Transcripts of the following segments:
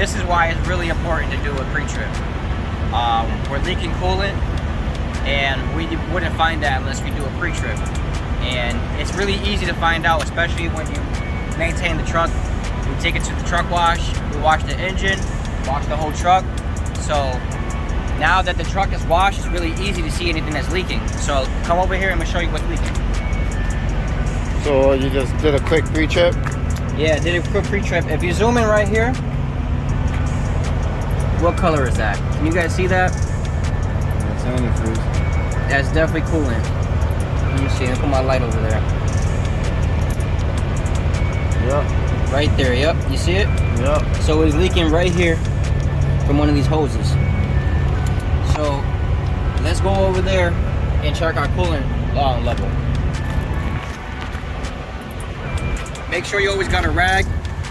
this is why it's really important to do a pre-trip. We're leaking coolant, and we wouldn't find that unless we do a pre-trip. And it's really easy to find out, especially when you maintain the truck. We take it to the truck wash, we wash the engine, wash the whole truck. So now that the truck is washed, it's really easy to see anything that's leaking. So come over here and I'm gonna show you what's leaking. So you just did a quick pre-trip? Yeah, I did a quick pre-trip. If you zoom in right here, what color is that? Can you guys see that? That's antifreeze. That's definitely coolant. Let me see, I'll put my light over there. Yep. Right there, yep. You see it? Yep. So it's leaking right here from one of these hoses. So let's go over there and check our coolant level. Make sure you always got a rag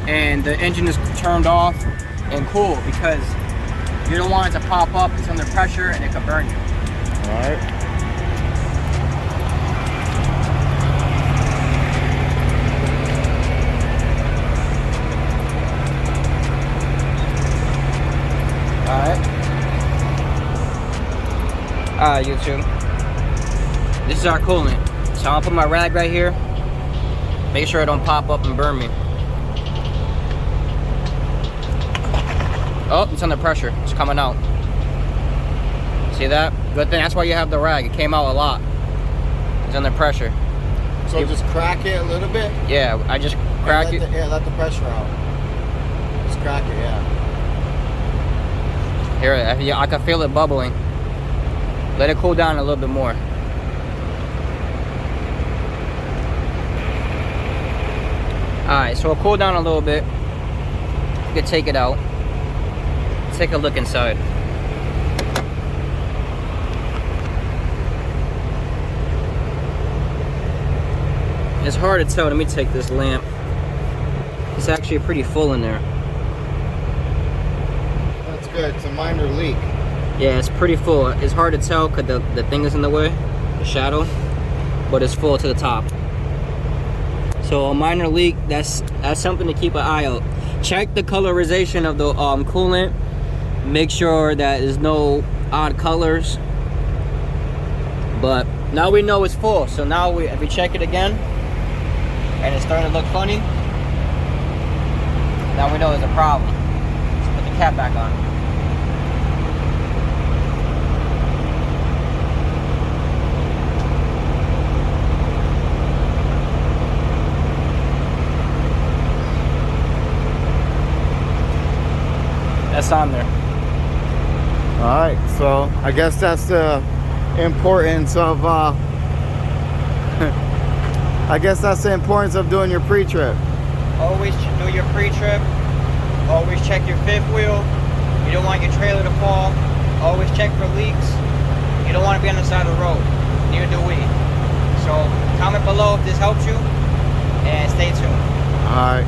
and the engine is turned off and cool, because you don't want it to pop up. It's under pressure and it could burn you. Alright. Alright, YouTube. This is our coolant. So I'll put my rag right here. Make sure it don't pop up and burn me. Oh, it's under pressure. It's coming out. See that? Good thing. That's why you have the rag. It came out a lot. It's under pressure. So just crack it a little bit? Yeah, I just crack it. Yeah, let the pressure out. Just crack it, yeah. Here, I can feel it bubbling. Let it cool down a little bit more. Alright, so it'll cool down a little bit. You can take it out. Take a look inside. It's hard to tell. Let me take this lamp. It's actually pretty full in there. That's good. It's a minor leak. Yeah, it's pretty full. It's hard to tell because the thing is in the way, the shadow, but it's full to the top. So a minor leak, that's something to keep an eye out. Check the colorization of the coolant. Make sure that there's no odd colors. But now we know it's full. So now if we check it again and it's starting to look funny, now we know there's a problem. Let's put the cap back on. That's on there. Alright, so I guess that's the importance of doing your pre-trip. Always do your pre-trip. Always check your fifth wheel. You don't want your trailer to fall. Always check for leaks. You don't want to be on the side of the road. Neither do we. So comment below if this helps you, and stay tuned. Alright.